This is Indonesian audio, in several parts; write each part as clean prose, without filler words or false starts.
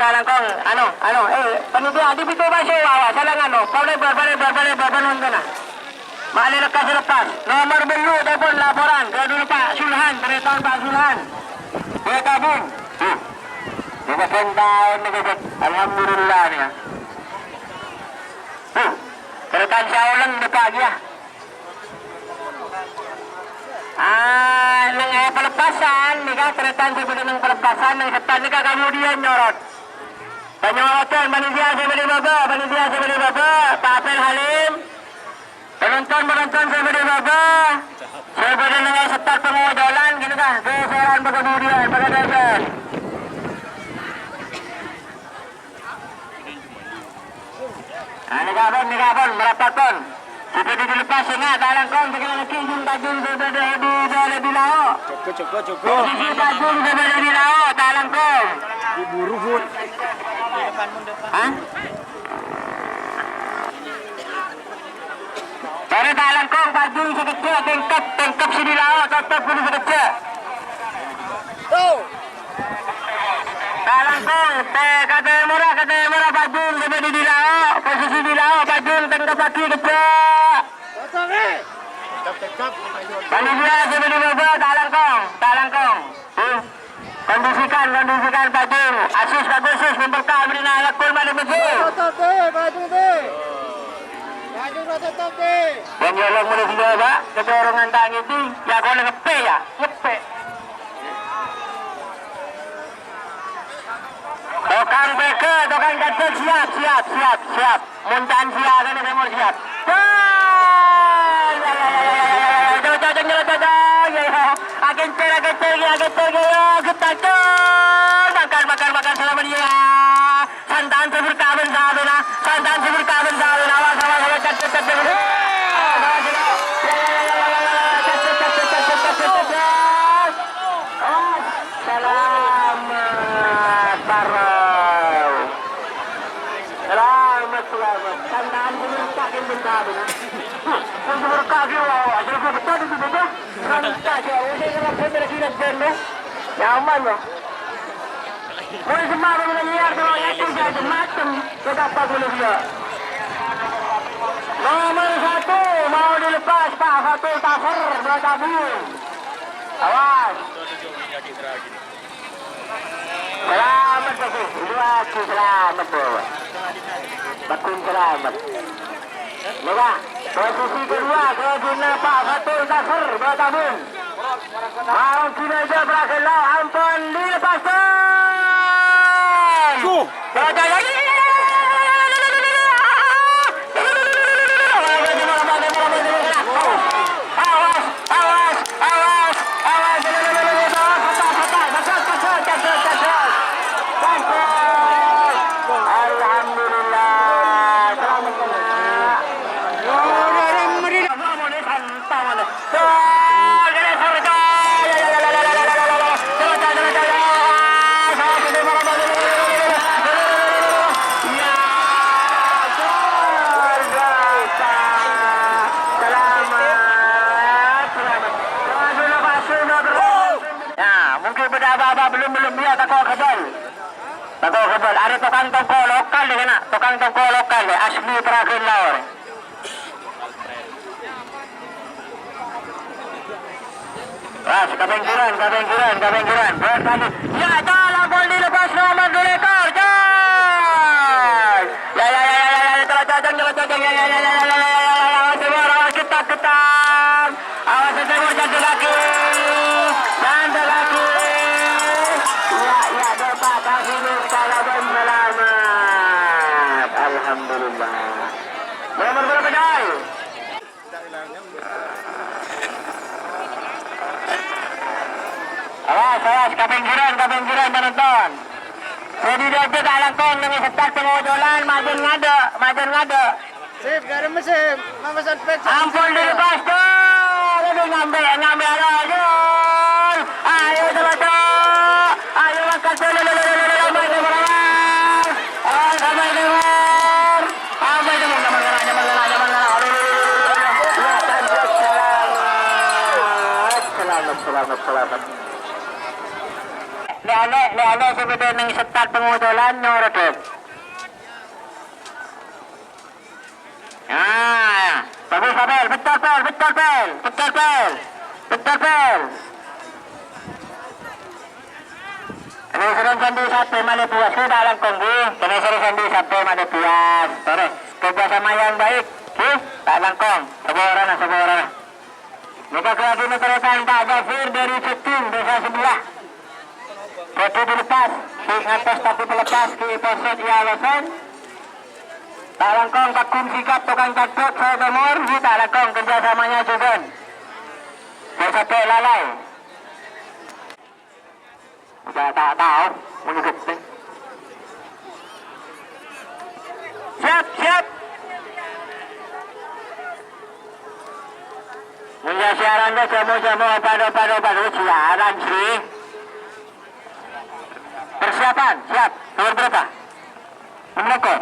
dalang kong, panitia, di pito ba siya wawa, salang barbanon ka na. Malilag ka sa lepas, nomor belu, telepon, laporan, kaya dulu Pak Sulhan, ternyata Pak Sulhan. Dia gabung. Dia tahun ni kata, alhamdulillah ni. Keretan saya ulang depan dia. Nang pelepasan ni kan keretan seperti nang pelepasan nang ketan ni kan kemudian nyorot. Penyorotan panitia sebeli baba, Pak Apel Halim. Penonton sebeli baba. Saya pada dengan setar pengodolan gitu kah? Keseran kemudian pada dasar. Ni kapan merapakan. Seperti dilepas ingat dalam kong segala kijung tajung berbeda di bilao. Cukup. Kijung tajung berbeda di bilao dalam kong. Buru pun. Hah? Dari dalam kong tajung sekecil tengkap si bilao tetap pun sekecil. Dalam kong kata murah tajung berbeda di bilao. Posisi bilao tajung tengkap lagi kecil. Panitia sebelum baba talang kong. Kondisikan pajung. Asis bagus memberkah beri nak kul mana betul. Tetap deh. Dan jalan mulai sudah pak. Kedorongan tang itu. Ya kau ngepe ya. Ngepe. Tokang beke, tokang kacau siap. Muntan siap kan semua siap. Agen makan selama dia. Santan sebur kabin sabena. Awas Selamat barau. Selamat. Santan sebur kabin sabena. Sebur kabin awas. Betul itu betul. Santan jauh ni kalau pembeli nak benda. Nyaman loh. Boleh semua menyiar kalau yang itu macam betapa boleh dia. Nomor 1 mau dilepas Pak Fatul Tafur bertabung. Awas. Selamat bagus. Dua selamat bawa. Bakun selamat. Bawa. Posisi kedua keguna Pak Fatul Tafur bertabung. Mau kinerja berakhir lah. Ampun dilepaskan. Belum dia takau kebal. Ada tukang toko lokal deh nak. Tukang toko lokal deh. Asli terakhir lawan. Ras kabengkiran. Berkali. Ya jalan gol dilepas nomor 2 ekor. Jai. Ya. Telah awas ketak. Awas semua jadi lagi. Alhamdulillah. Nomor berapa Jai? Awas kapinggiran penonton. Jadi dia dalam kong dengan setak pengodolan majen ngada. Sip, garam mesin. Mama sanpet. Ampun dilepas tuh. Aduh ngambil aja. Ayo teman-teman. Ayo makan selamat. Liale sebenarnya ng setat pengutulan nyorot. Bagus Abel, betul Pel. Ini serang sandi sampai Malipuas, sudah langkong di. Ini serang sandi sampai Malipuas. Terus kerjasama yang baik, tak langkong. Sebuah orang. Muka kelagi meterekan Pak Gafir dari Cetin, desa sebelah. Foto dilepas, si ngatas tapi terlepas ke posot ya alasan. Tak langkong Pakun Sikap, tukang cakot, saya Timur, tak langkong kerjasamanya juga. Saya sampai lalai. Udah tak tahu, menyebut. Siap. Punya siaran deh, jamu pada siaran sih. Persiapan, siap. Nomor berapa? 6 ekor.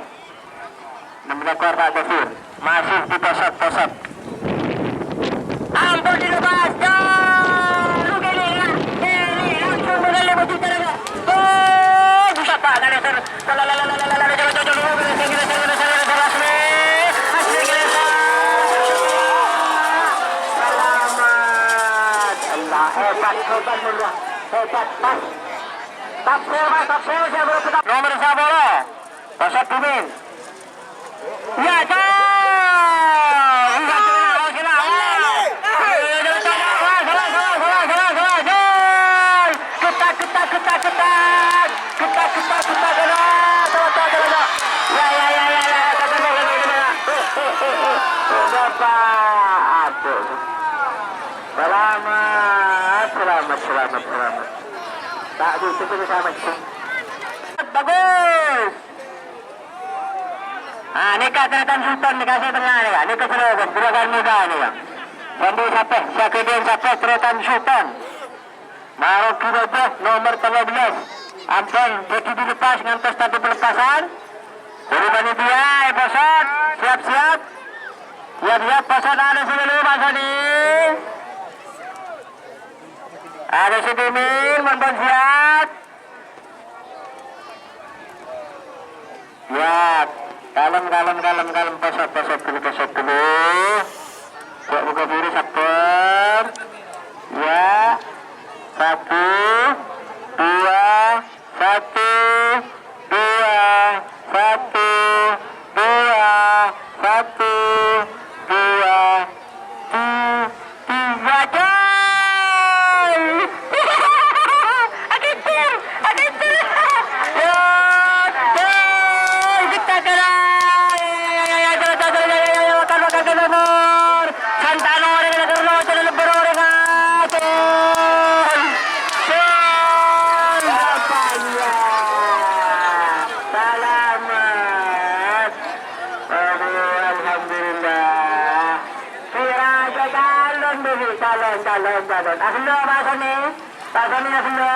6 ekor Pak Gafir. Masih di posat. Ampun dilepas. Lu gini langsung mengalir baju cara. Oh, bisa Pak Ganeser. Hebat pas. Tapsel saya baru tetap. Nomor Sabolo. Posat Bumin. Ya, Selamat. Tak itu selamat. Bagus. Ini Tretan Sultan dikasih tengah nih, ini keseluruhan gerakan muda nih ya. Sambil sampai, Syakidin sampai Tretan Sultan. Marok Kirobo nomor 13. Ampun, jadi dilepas ngantos satu pelepasan. Dari panitia, posat, siap. Siap, posat ada sebelum masa nih. Ada Sidimin, Monpon siap. Siap. Kalem, posat dulu. Cek buka diri, sabar. Ya. 1, 2, 1, 2, 1, 2, 1, 2, 3, coy! Agentir! Ya, coy! Kita gerak! Makan ke nomor! Santano dengan Kerno, jadi lebih orang coy! Selamat. Alhamdulillah. Kira calon dulu, calon. Aslo pasal ni aslo.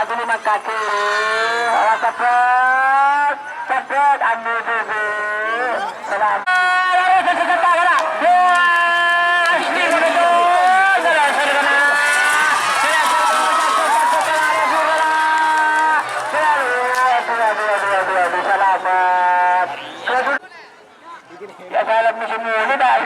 Terima kasih. Cepet, ambil dulu. Selamat. Ya salam musim ini dah.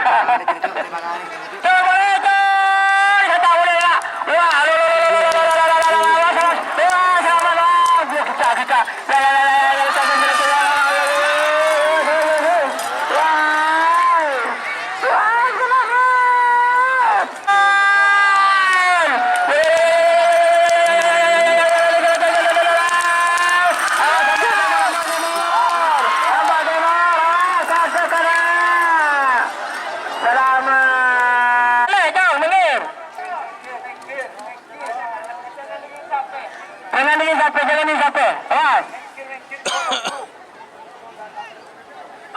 Jangan sampai. Awas.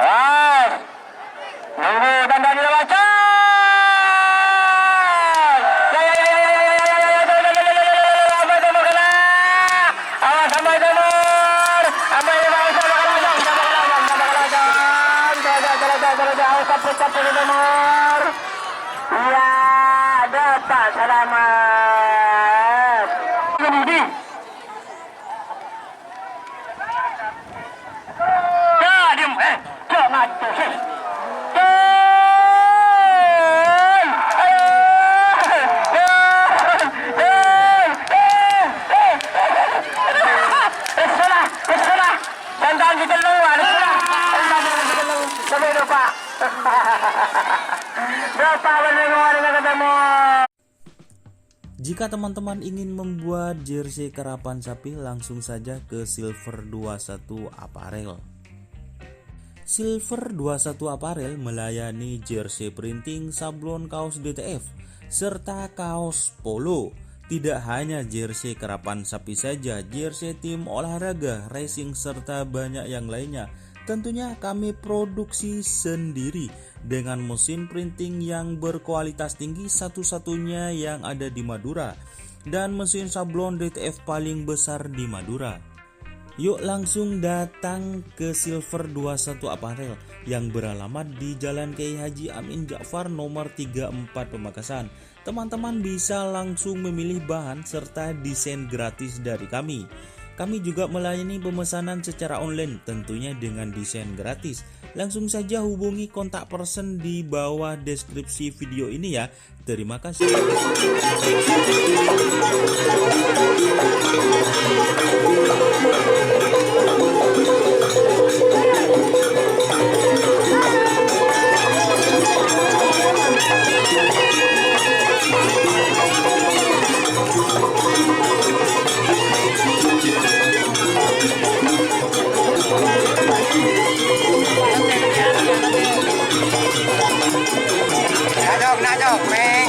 Awas. Nunggu tanda dibaca. Ya, dapat selamat. Kemudi. Diam, jangan tuh. Jangan kita luar. Sampai lupa. Berapa benar ketemu? Jika teman-teman ingin membuat jersey karapan sapi, langsung saja ke Silver 21 Apparel. Silver 21 Apparel melayani jersey printing, sablon kaos DTF, serta kaos polo. Tidak hanya jersey karapan sapi saja, jersey tim olahraga, racing, serta banyak yang lainnya. Tentunya kami produksi sendiri dengan mesin printing yang berkualitas tinggi, satu-satunya yang ada di Madura, dan mesin sablon DTF paling besar di Madura. Yuk langsung datang ke Silver 21 Apparel yang beralamat di Jalan Kiai Haji Amin Ja'far nomor 34 Pamekasan. Teman-teman bisa langsung memilih bahan serta desain gratis dari kami. Kami juga melayani pemesanan secara online, tentunya dengan desain gratis. Langsung saja hubungi kontak person di bawah deskripsi video ini ya. Terima kasih. Najok, Meng.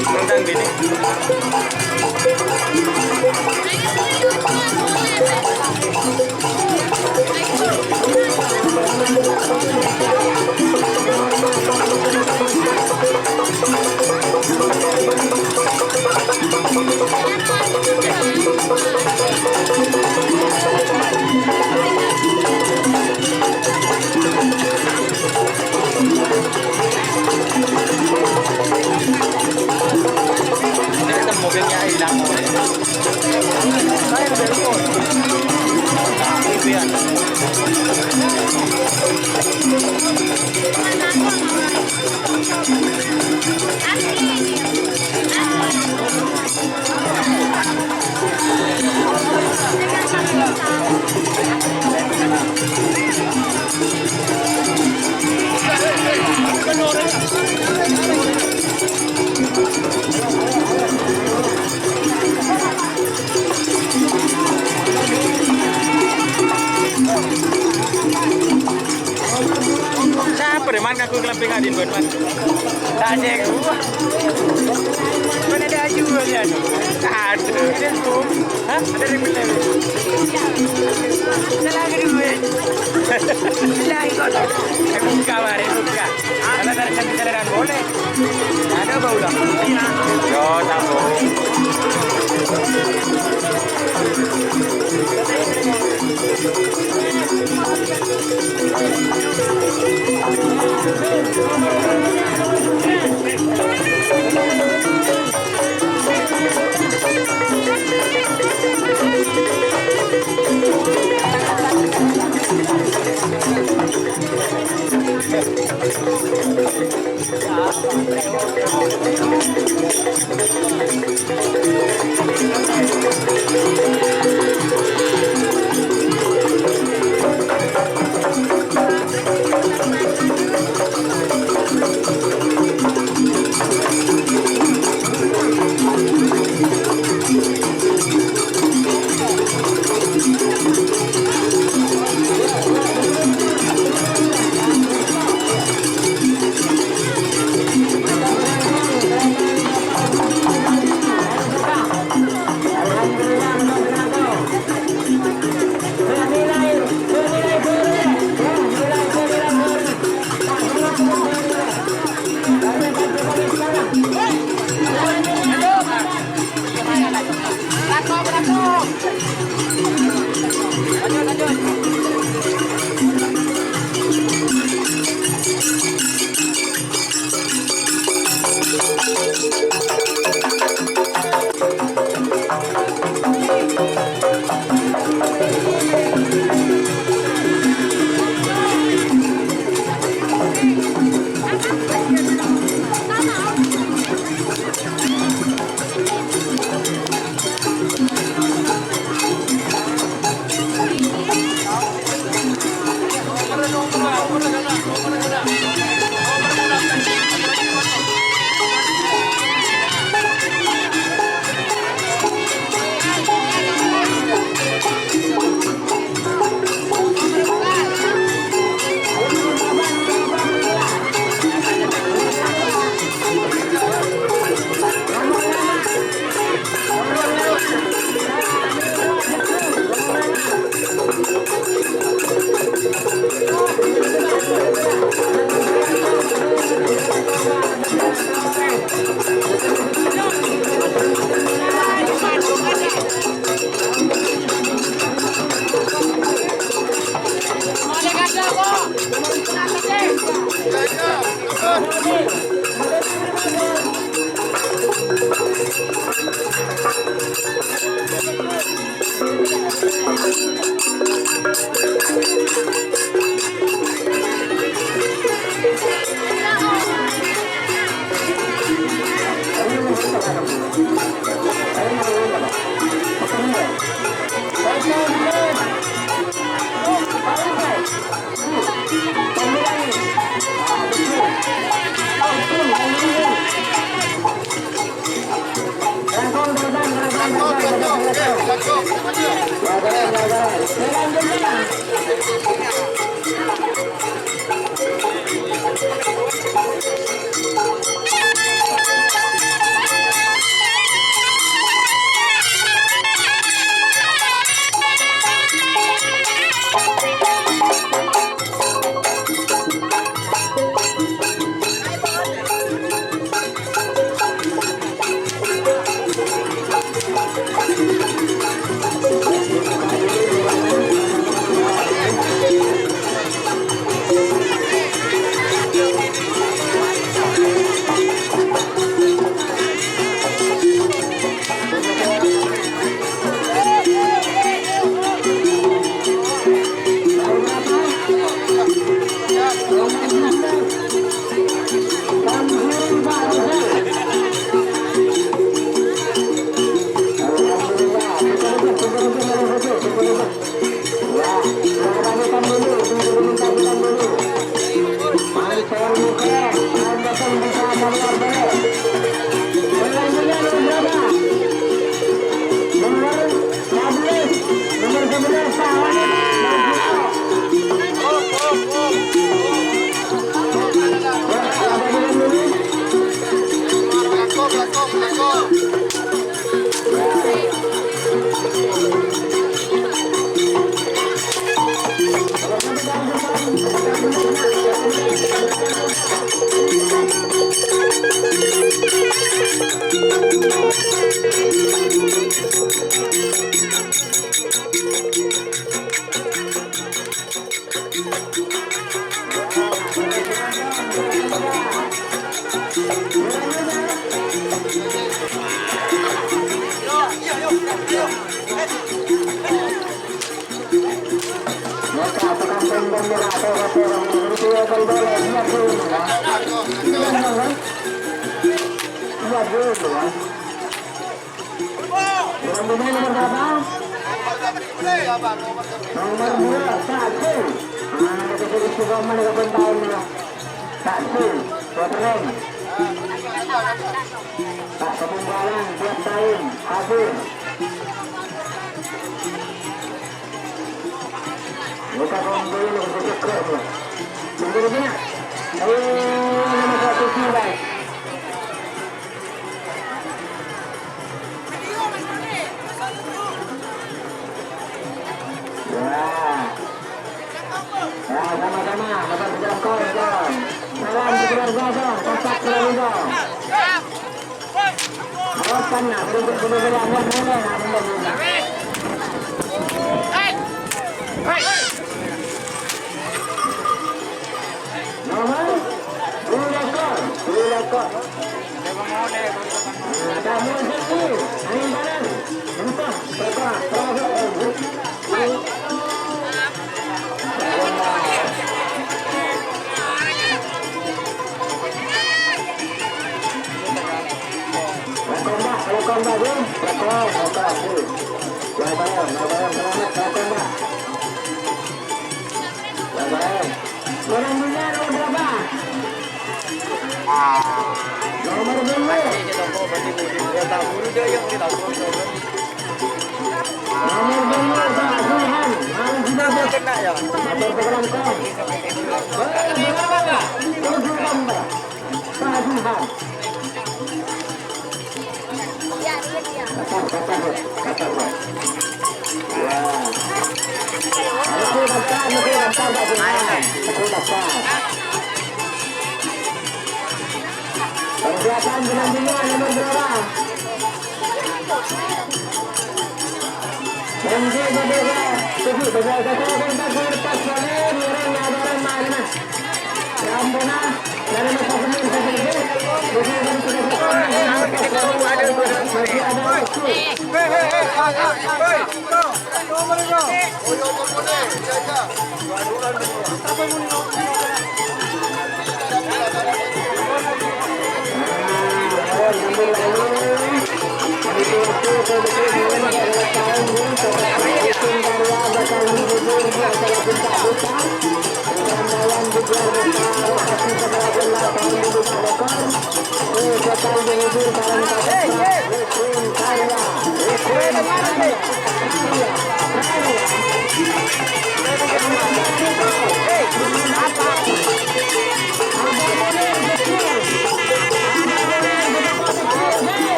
Tentang gini. Mobilnya hilang. Saya telepon. Siapa deh man ngaku kelemping adin buat man? Tanya gua. Mana ada aju ya? Ada. Hah? Ada yang beli. Salah ke duit. Lagi kau. Buka mari buka. Kalau dari kendaraan boleh. Ada bau lah. Yo tahu.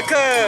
ke.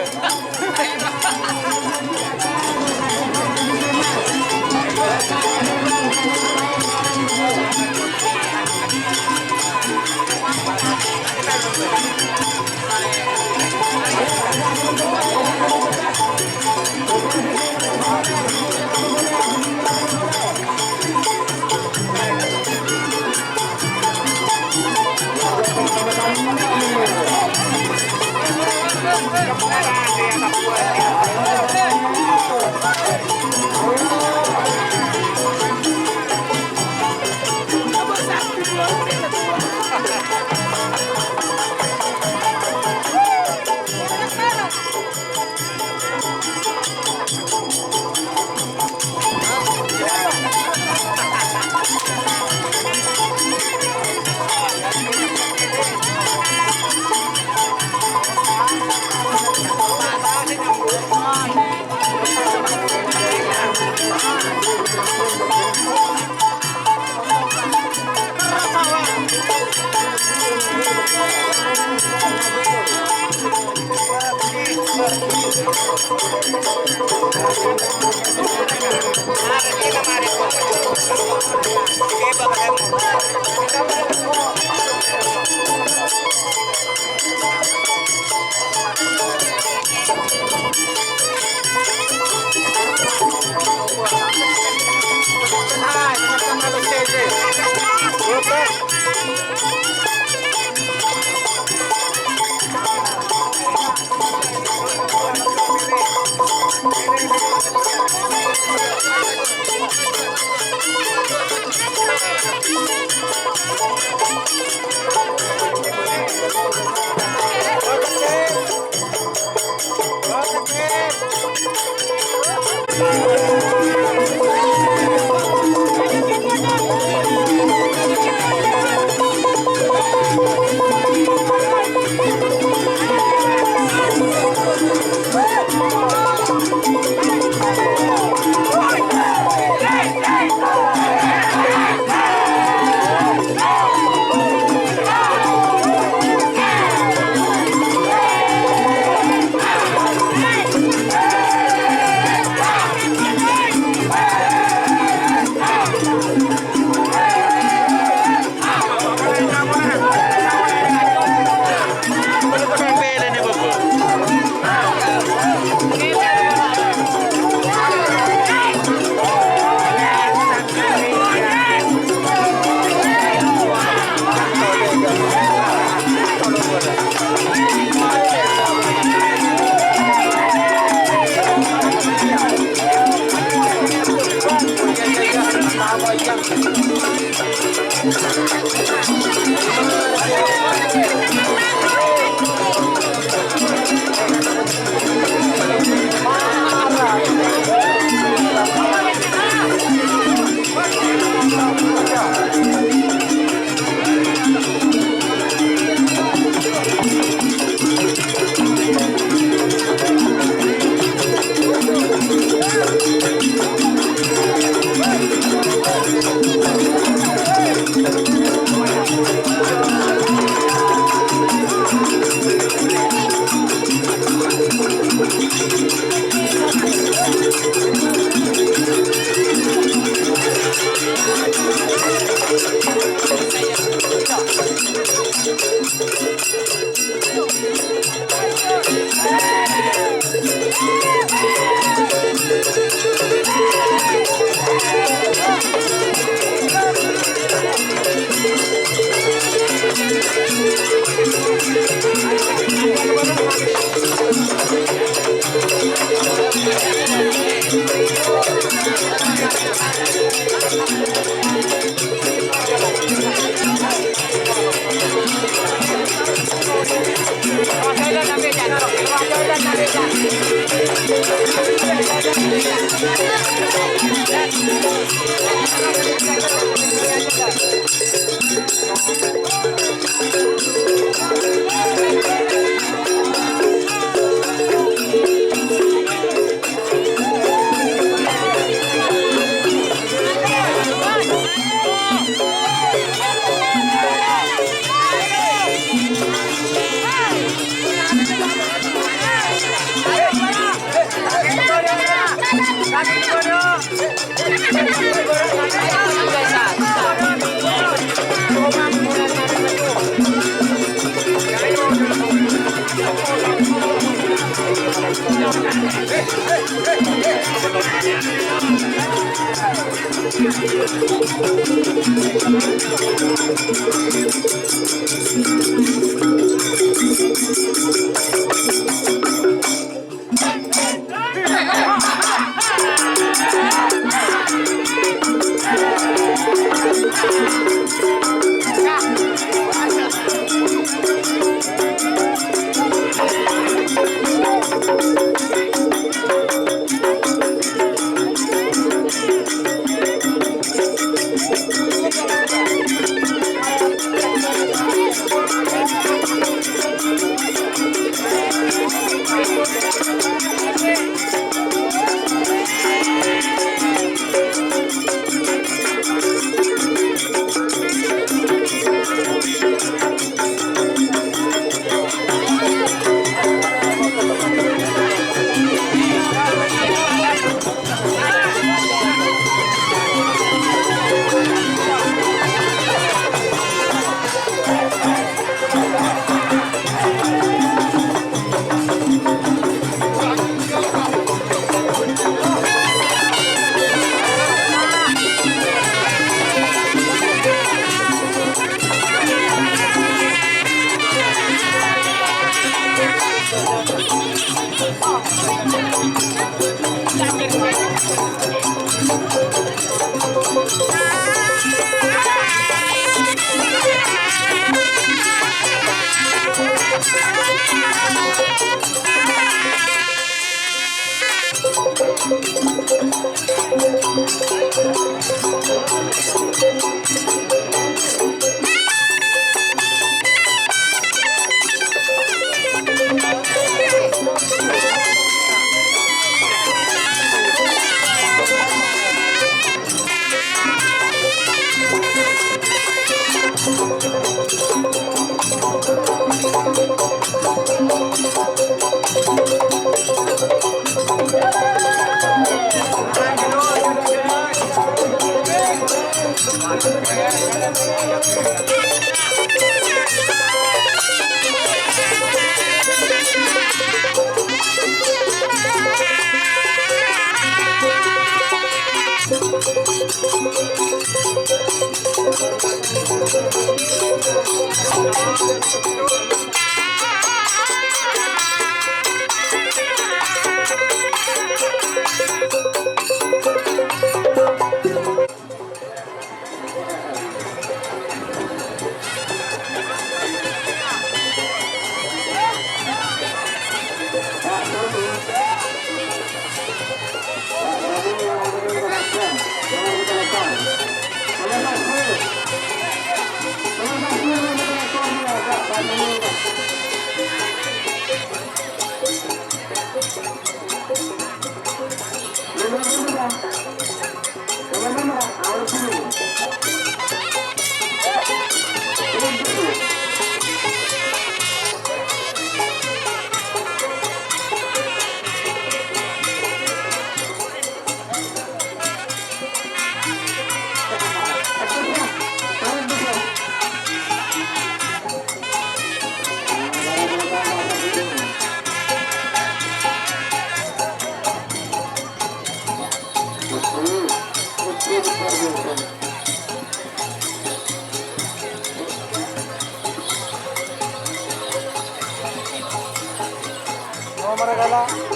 Maragala.